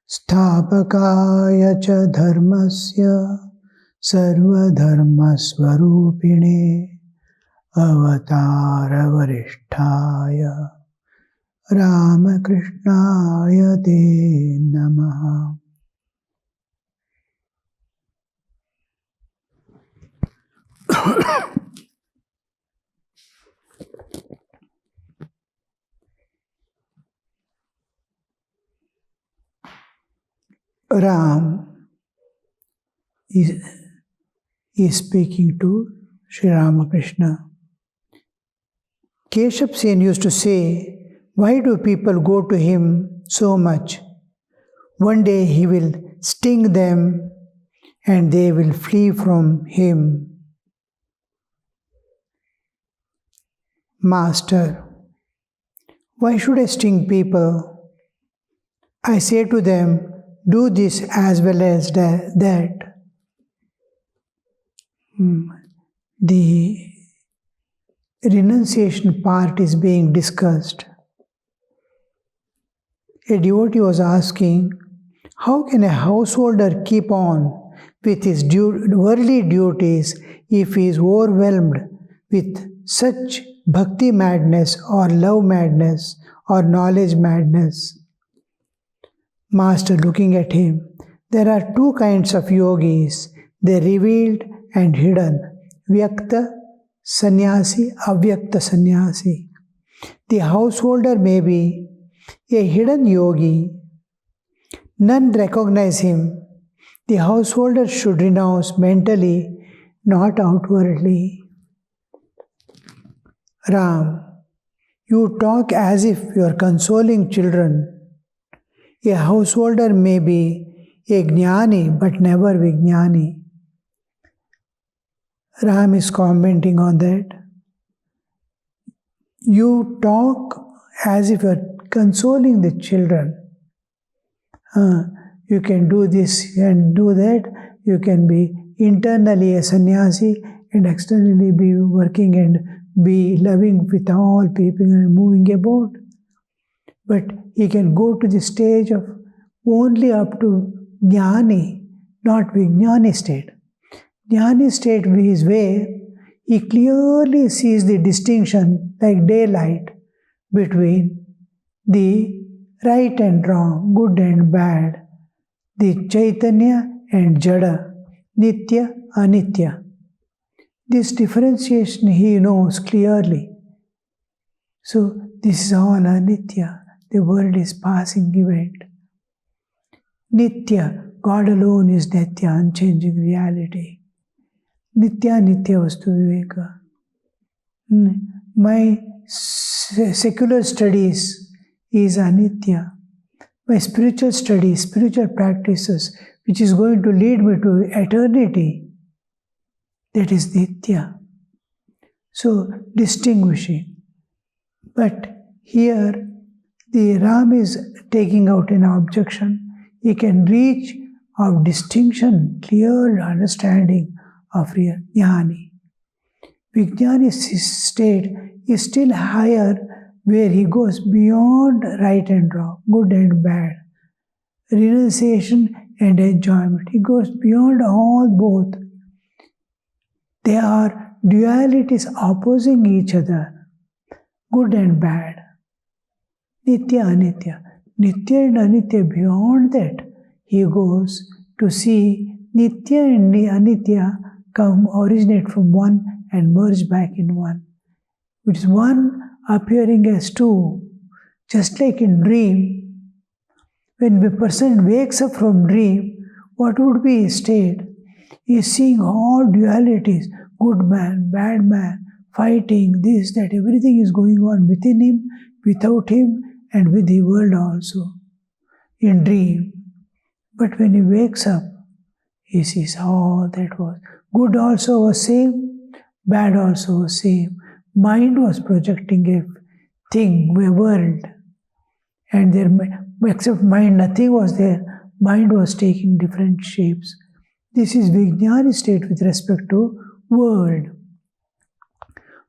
Sthapakaya cha dharmasya sarvadharmasvarupine avatara varishtaya Ramakrishnaya te namaha. Ram is speaking to Sri Ramakrishna. Keshav Sen used to say, why do people go to him so much? One day he will sting them and they will flee from him. Master, why should I sting people? I say to them, do this as well as that. The renunciation part is being discussed. A devotee was asking, how can a householder keep on with his worldly duties if he is overwhelmed with such bhakti madness or love madness or knowledge madness? Master, looking at him, there are two kinds of yogis, the revealed and hidden, vyakta sannyasi, avyakta sannyasi. The householder may be a hidden yogi. None recognize him. The householder should renounce mentally, not outwardly. Ram, you talk as if you are consoling children. A householder may be a jnani but never vijnani. Ram is commenting on that. You talk as if you are consoling the children. You can do this and do that. You can be internally a sannyasi and externally be working and be loving with all people and moving about. But he can go to the stage of only up to jnani, not vijnani state. Jnani state is where he clearly sees the distinction like daylight between the right and wrong, good and bad, the Chaitanya and Jada, Nitya, Anitya. This differentiation he knows clearly. So this is all Anitya. The world is passing event. Nitya, God alone is Nitya, unchanging reality. Nitya, Nitya Vastu Viveka. My secular studies is Anitya. My spiritual studies, spiritual practices, which is going to lead me to eternity, that is Nitya. So, distinguishing. But here, the Ram is taking out an objection. He can reach of distinction, clear understanding of real jnani. Vijnani state is still higher, where he goes beyond right and wrong, good and bad, renunciation and enjoyment. He goes beyond all both. They are dualities opposing each other, good and bad. Nitya, Anitya. Nitya and Anitya, beyond that, he goes to see Nitya and Anitya originate from one and merge back in one. It is one appearing as two, just like in dream. When a person wakes up from dream, what would be his state? He is seeing all dualities, good man, bad man, fighting, this, that, everything is going on within him, without him, and with the world also, in dream. But when he wakes up, he sees all that was. Good also was same, bad also was same. Mind was projecting a thing, a world. And there, except mind, nothing was there. Mind was taking different shapes. This is Vijnani state with respect to world.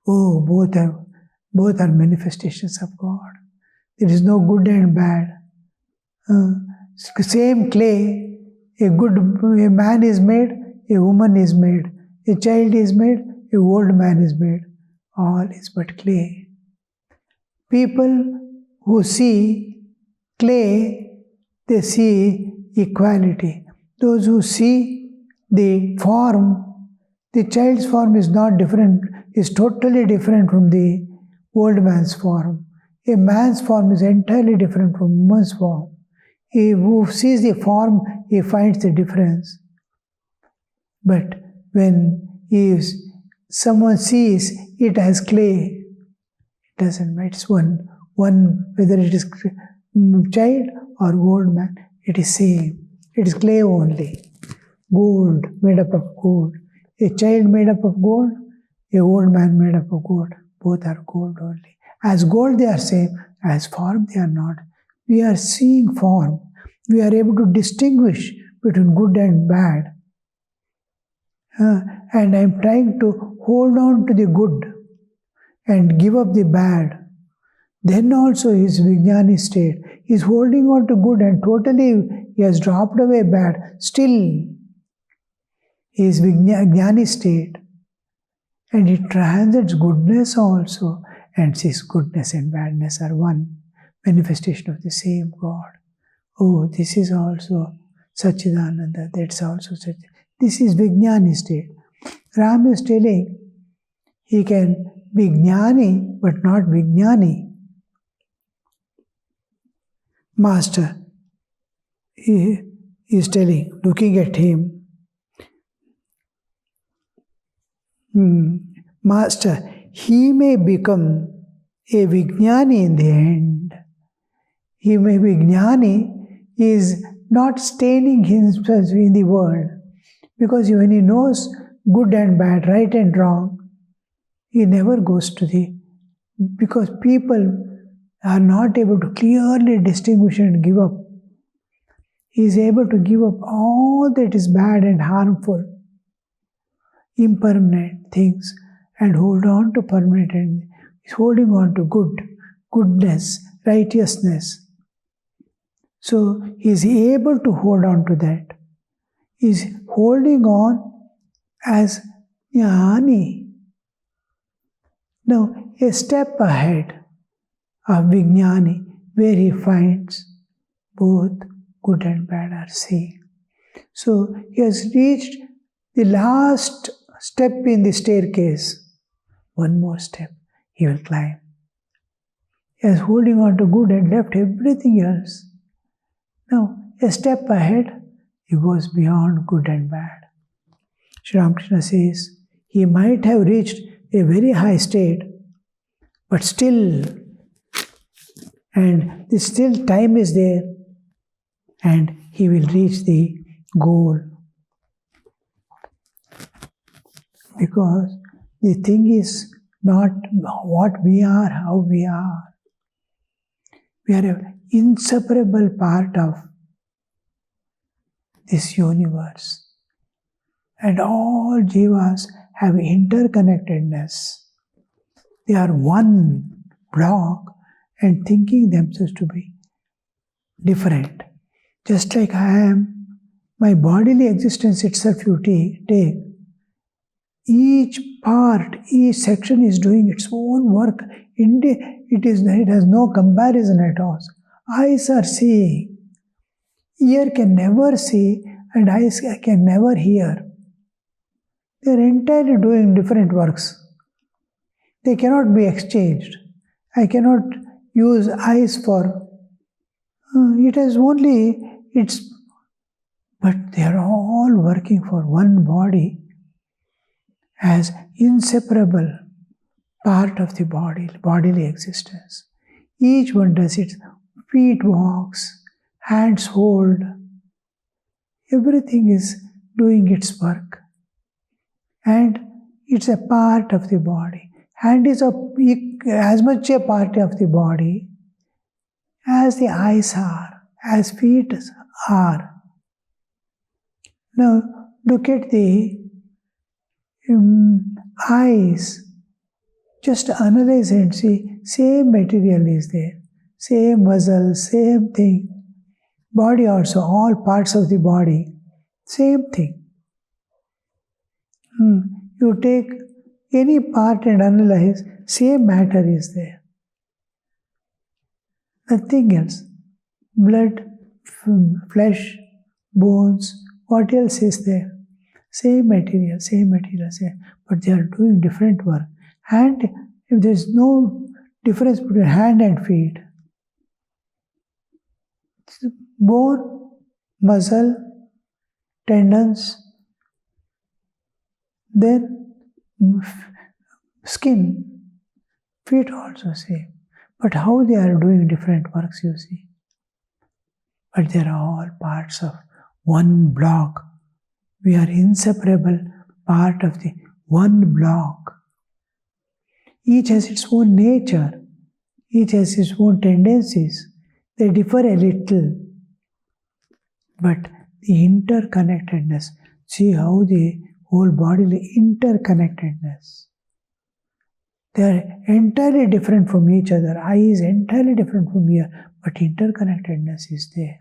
Oh, both are manifestations of God. There is no good and bad. Same clay, a man is made, a woman is made, a child is made, a old man is made. All is but clay. People who see clay, they see equality. Those who see the form, the child's form is not different, is totally different from the old man's form. A man's form is entirely different from woman's form. He who sees the form, he finds the difference. But when someone sees it as clay, it doesn't matter. It's one, whether it is child or old man, it is same. It is clay only. Gold, made up of gold. A child made up of gold, a old man made up of gold. Both are gold only. As gold they are same, as form they are not. We are seeing form. We are able to distinguish between good and bad. And I am trying to hold on to the good and give up the bad. Then also his Vijnani state. He is holding on to good and totally he has dropped away bad. Still, his Vijnani state. And he transcends goodness also and sees goodness and badness are one manifestation of the same God. Oh, this is also Satchidananda, that's also Satchidananda. This is Vijnani state. Ram is telling he can be Jnani but not Vijnani. Master, he is telling, looking at him, Master, he may become a Vijnani in the end. He may be Jnani, he is not staining himself in the world. Because when he knows good and bad, right and wrong, he never goes to because people are not able to clearly distinguish and give up. He is able to give up all that is bad and harmful, impermanent things, and hold on to permanent. And he's holding on to goodness, righteousness. So he is able to hold on to that. He is holding on as Jnani. Now, a step ahead of Vijnani, where he finds both good and bad are same. So he has reached the last step in the staircase. One more step, he will climb. He is holding on to good and left everything else. Now, a step ahead, he goes beyond good and bad. Sri Ramakrishna says, he might have reached a very high state, but still, and still time is there, and he will reach the goal. Because the thing is not what we are, how we are. We are an inseparable part of this universe. And all jivas have interconnectedness. They are one block and thinking themselves to be different. Just like I am, my bodily existence itself you take. Each part, each section is doing its own work. It has no comparison at all. Eyes are seeing. Ear can never see and eyes can never hear. They are entirely doing different works. They cannot be exchanged. I cannot use eyes for... it has only its... But they are all working for one body as inseparable part of the bodily existence. Each one does it. Feet walks, hands hold. Everything is doing its work. And it's a part of the body. Hand is as much a part of the body as the eyes are, as feet are. Now, look at the eyes. Just analyze and see, same material is there, same muscle, same thing. Body also, all parts of the body, same thing. You take any part and analyze, same matter is there. Nothing else. Blood, flesh, bones, what else is there? Same material, same. But they are doing different work. And if there is no difference between hand and feet, bone, muscle, tendons, then skin, feet also same. But how they are doing different works, you see. But they are all parts of one block. We are inseparable part of the one block. Each has its own nature. Each has its own tendencies. They differ a little. But the interconnectedness, see how the whole bodily interconnectedness. They are entirely different from each other. Eye is entirely different from ear, but interconnectedness is there.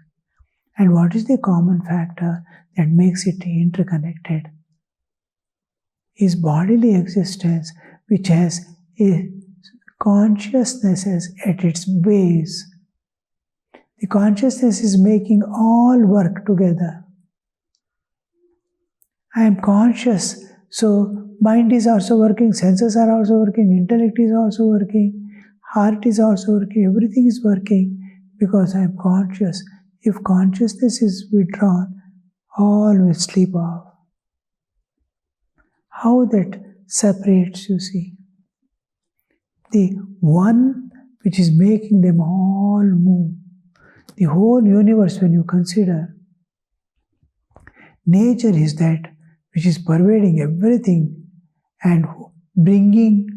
And what is the common factor that makes it interconnected? Is bodily existence, which has a consciousness as at its base. The consciousness is making all work together. I am conscious, so mind is also working, senses are also working, intellect is also working, heart is also working, everything is working because I am conscious. If consciousness is withdrawn, all will sleep off. How that separates, you see. The one which is making them all move. The whole universe, when you consider, nature is that which is pervading everything and bringing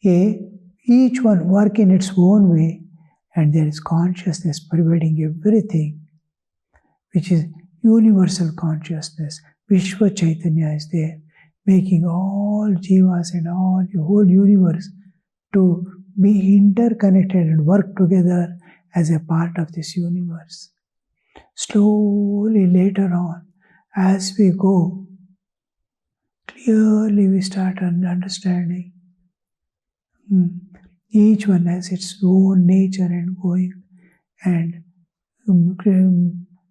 each one work in its own way, and there is consciousness pervading everything, which is universal consciousness. Vishwa Chaitanya is there, making all jivas and all the whole universe to be interconnected and work together as a part of this universe. Slowly later on, as we go, clearly we start understanding. Each one has its own nature and going. And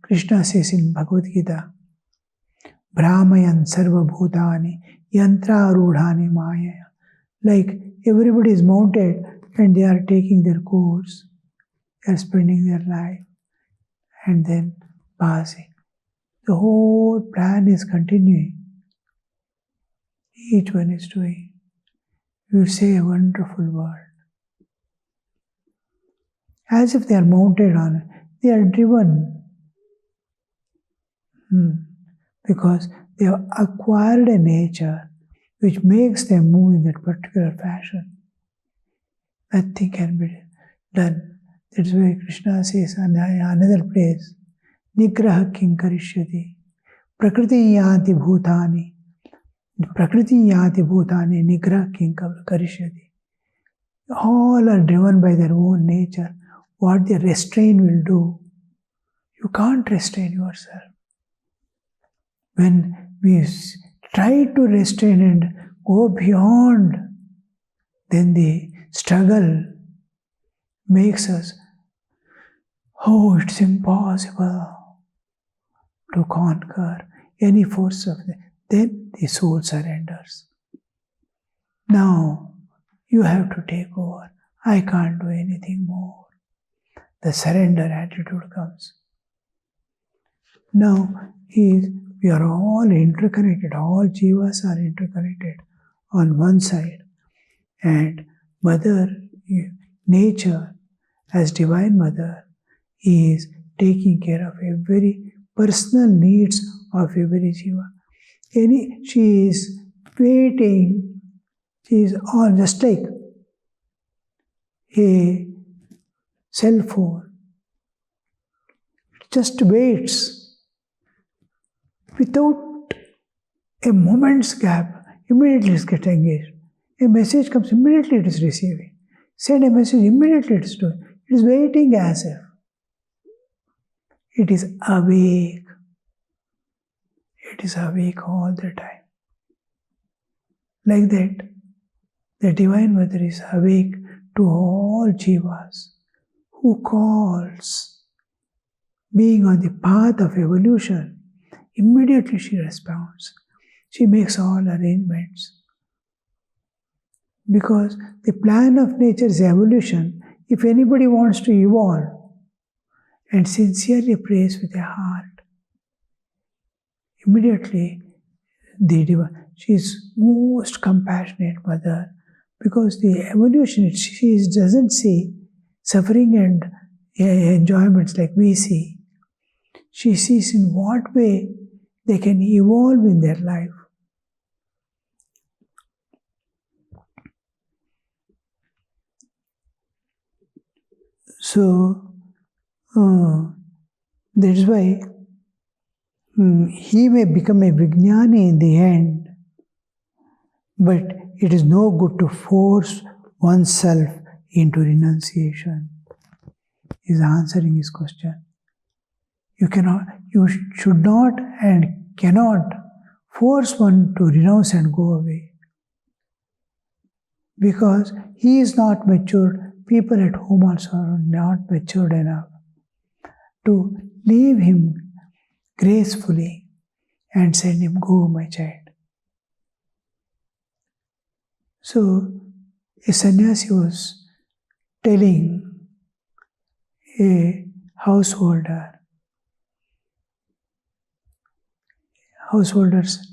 Krishna says in Bhagavad Gita, Brahmayan sarva bhutani yantra rudhani maya. Like everybody is mounted and they are taking their course. They are spending their life and then passing. The whole plan is continuing. Each one is doing. You say a wonderful word. As if they are mounted on it. They are driven. Because they have acquired a nature which makes them move in that particular fashion. Nothing can be done. That's why Krishna says in another place, Nigraha king karishyati, prakriti yanti bhutani, nigraha king karishyati. All are driven by their own nature. What the restraint will do, you can't restrain yourself. When we try to restrain and go beyond, then the struggle makes us, it's impossible to conquer any force of them. Then the soul surrenders. Now you have to take over. I can't do anything more. The surrender attitude comes. Now we are all interconnected. All jivas are interconnected on one side. And Mother Nature, as Divine Mother, is taking care of every personal needs of every jiva. She is waiting. She is all just like a cell phone. It just waits. Without a moment's gap, immediately it gets engaged. A message comes, immediately it is receiving. Send a message, immediately it is doing. It is waiting as if. It is awake. It is awake all the time. Like that, the Divine Mother is awake to all jivas who calls, being on the path of evolution. Immediately she responds. She makes all arrangements. Because the plan of nature is evolution. If anybody wants to evolve and sincerely prays with a heart, immediately she is most compassionate mother, because the evolution, she doesn't see suffering and enjoyments like we see. She sees in what way they can evolve in their life. So, that's why he may become a Vijnani in the end, but it is no good to force oneself into renunciation. He is answering his question. You should not and cannot force one to renounce and go away. Because he is not matured, people at home also are not matured enough to leave him gracefully and send him, go, my child. So, a sannyasi was telling a householder's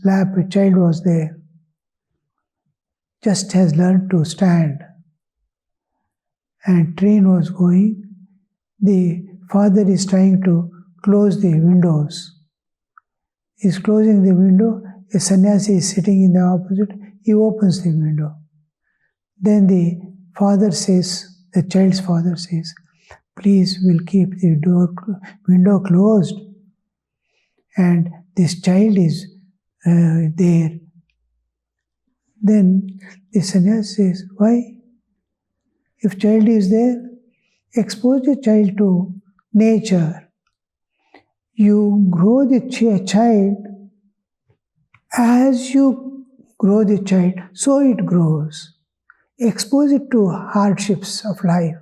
lap, a child was there, just has learned to stand, and train was going. The father is trying to close the windows. He is closing the window. A sannyasi is sitting in the opposite. He opens the window. Then the child's father says, please, we'll keep the window closed. And this child is there. Then the sannyasi says, why? If child is there, expose the child to nature. You grow the child, as you grow the child, so it grows. Expose it to hardships of life.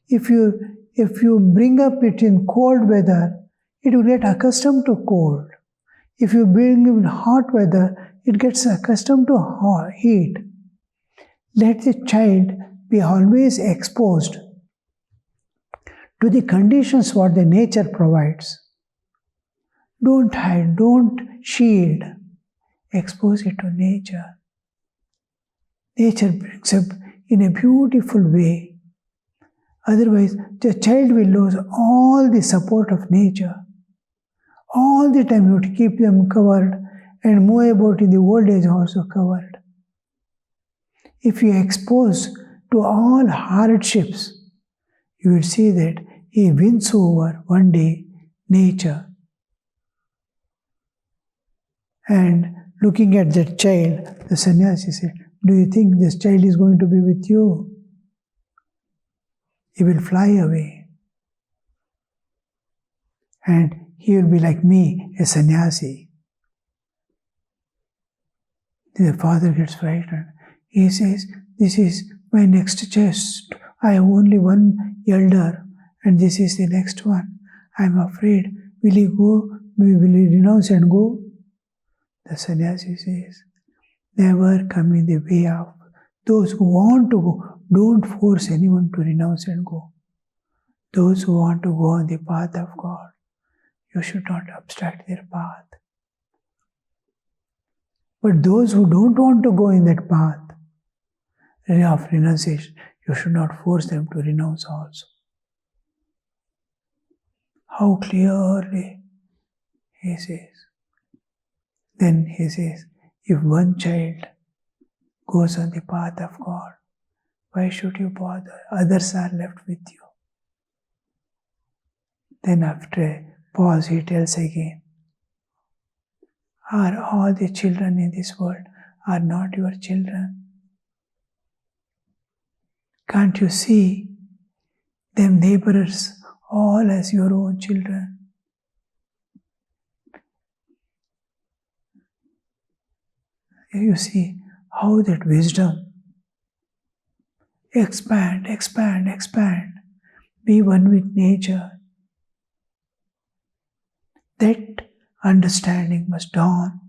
If you bring up it in cold weather, it will get accustomed to cold. If you bring it in hot weather, it gets accustomed to heat. Let the child be always exposed to the conditions what the nature provides. Don't hide, don't shield. Expose it to nature. Nature brings up in a beautiful way. Otherwise, the child will lose all the support of nature. All the time you have to keep them covered and move about in the old age also covered. If you expose to all hardships, you will see that he wins over one day nature. And looking at that child, the sannyasi said, do you think this child is going to be with you? He will fly away. And he will be like me, a sannyasi. The father gets frightened. He says, this is my next chest. I have only one elder, and this is the next one. I am afraid. Will he go? Will he renounce and go? The sannyasi says, never come in the way of those who want to go. Don't force anyone to renounce and go. Those who want to go on the path of God, you should not obstruct their path. But those who don't want to go in that path of renunciation, you should not force them to renounce also. How clearly he says. Then he says, if one child goes on the path of God, why should you bother? Others are left with you. Then after a pause, he tells again, are all the children in this world are not your children? Can't you see them laborers all as your own children. You see how that wisdom expand, expand, expand, be one with nature. That understanding must dawn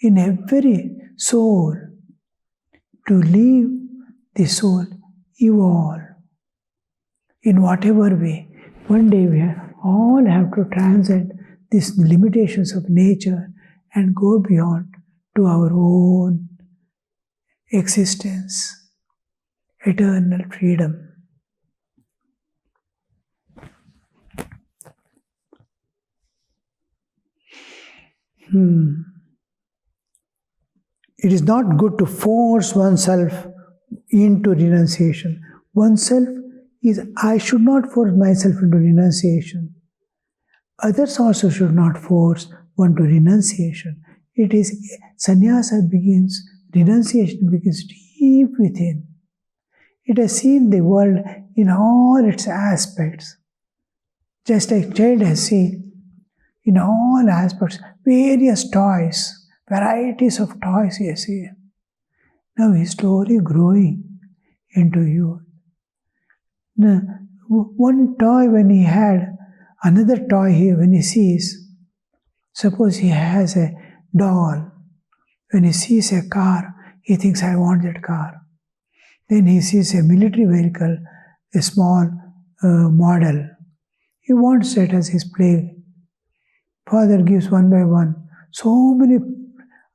in every soul to leave the soul evolve in whatever way. One day we all have to transcend these limitations of nature and go beyond to our own existence, eternal freedom. It is not good to force oneself into renunciation. Oneself is, I should not force myself into renunciation. Others also should not force one to renunciation. It is, sannyasa begins, renunciation begins deep within. It has seen the world in all its aspects. Just like child has seen in all aspects, various toys, varieties of toys he has seen. Now he is slowly growing into youth. Now, one toy when he had, another toy here when he sees, suppose he has a doll, when he sees a car, he thinks, I want that car. Then he sees a military vehicle, a small model. He wants that as his play. Father gives one by one so many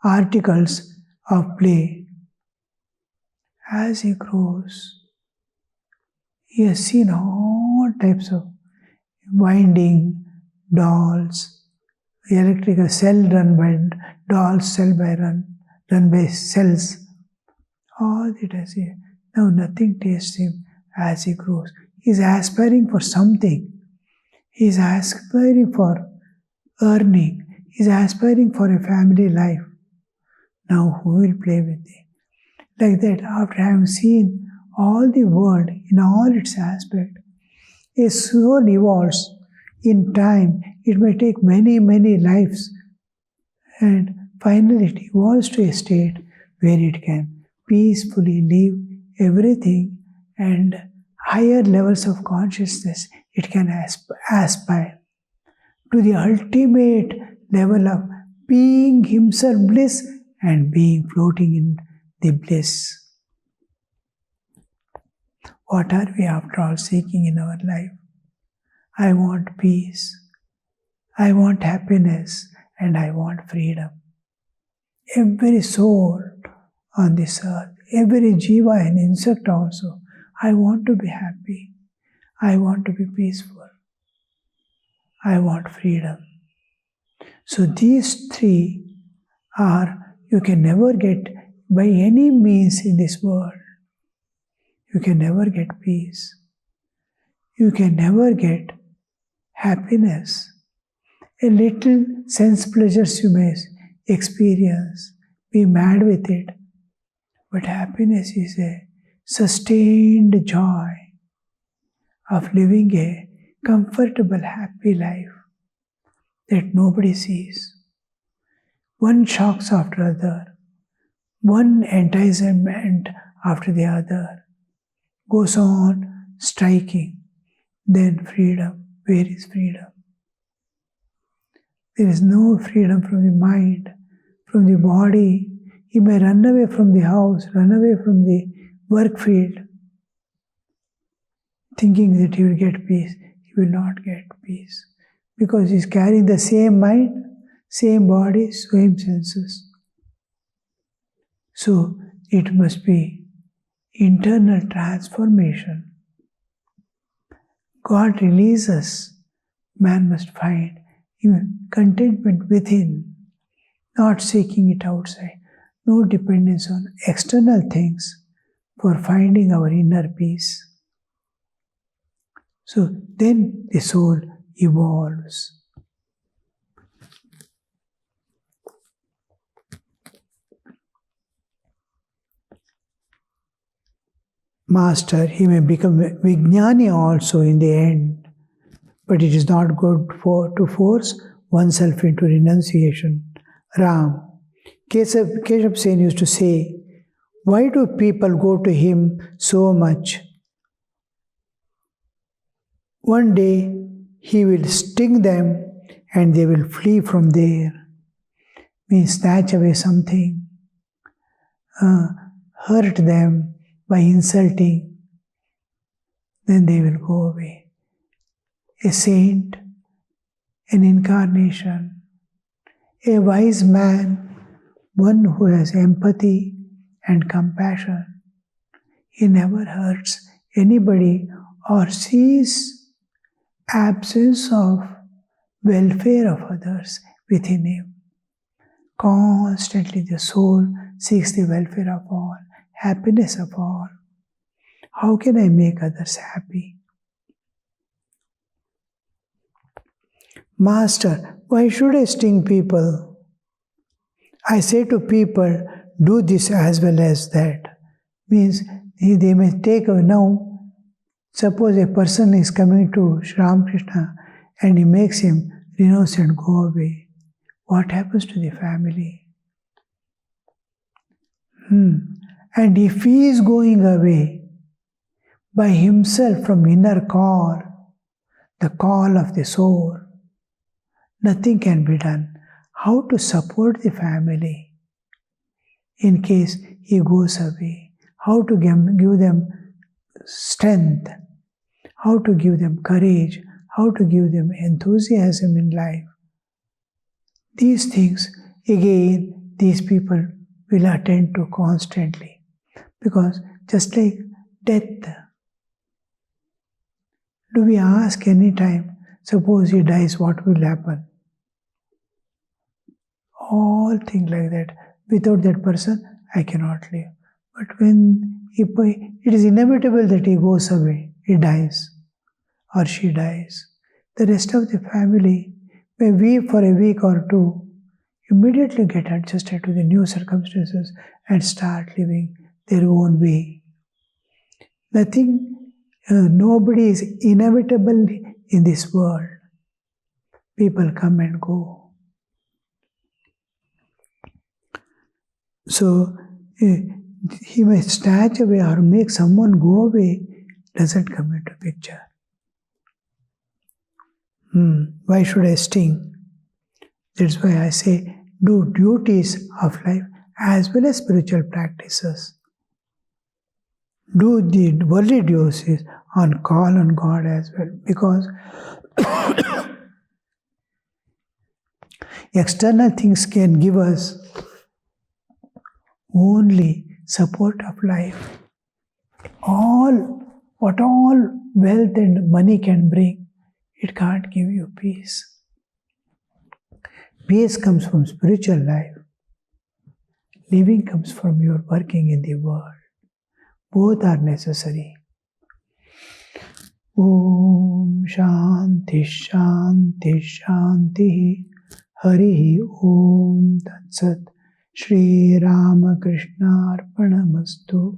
articles of play. As he grows, he has seen all types of winding dolls, electrical cell run by dolls, cell by run by cells. All that has he. Now nothing tastes him as he grows. He is aspiring for something. He is aspiring for earning. He is aspiring for a family life. Now who will play with thee? Like that, after having seen all the world in all its aspects, a soul evolves in time. It may take many, many lives, and finally it evolves to a state where it can peacefully leave everything, and higher levels of consciousness it can aspire to the ultimate level of being himself bliss and being floating in the bliss. What are we after all seeking in our life? I want peace, I want happiness, and I want freedom. Every soul on this earth, every jiva and insect also, I want to be happy, I want to be peaceful, I want freedom. So these three are, you can never get by any means in this world. You can never get peace. You can never get happiness. A little sense pleasures you may experience, be mad with it. But happiness is a sustained joy of living a comfortable, happy life that nobody sees. One shocks after other, one enticement after the other, goes on striking. Then freedom. Where is freedom? There is no freedom from the mind, from the body. He may run away from the house, run away from the work field, thinking that he will get peace. He will not get peace because he is carrying the same mind, same body, same senses. So it must be internal transformation. God releases, man must find contentment within, not seeking it outside. No dependence on external things for finding our inner peace. So then the soul evolves. Master, he may become Vijnani also in the end. but it is not good to force oneself into renunciation. Ram. Keshav Sen used to say, why do people go to him so much? One day he will sting them and they will flee from there. Means snatch away something, hurt them by insulting, then they will go away. A saint, an incarnation, a wise man, one who has empathy and compassion. He never hurts anybody or sees absence of welfare of others within him. Constantly the soul seeks the welfare of all, happiness of all. How can I make others happy? Master, why should I sting people? I say to people, do this as well as that. Means they may take now, suppose a person is coming to Sri Ramakrishna and he makes him renounce and go away. What happens to the family? And if he is going away by himself from inner call, the call of the soul, nothing can be done. How to support the family in case he goes away? How to give them strength? How to give them courage? How to give them enthusiasm in life? These things, again, these people will attend to constantly. Because just like death, do we ask any time, suppose he dies, what will happen? All things like that. Without that person, I cannot live. But when it is inevitable that he goes away, he dies or she dies. The rest of the family may weep for a week or two, immediately get adjusted to the new circumstances and start living their own way. Nobody is inevitable in this world. People come and go. So, he may snatch away or make someone go away, doesn't come into picture. Why should I sting? That's why I say, do duties of life as well as spiritual practices. Do the worldly duties on call on God as well, because external things can give us only support of life. What all wealth and money can bring, it can't give you peace. Peace comes from spiritual life. Living comes from your working in the world. Both are necessary. Om Shanti Shanti Shanti Harihi Om Tat Sat Shri Ramakrishna Arpanamastu.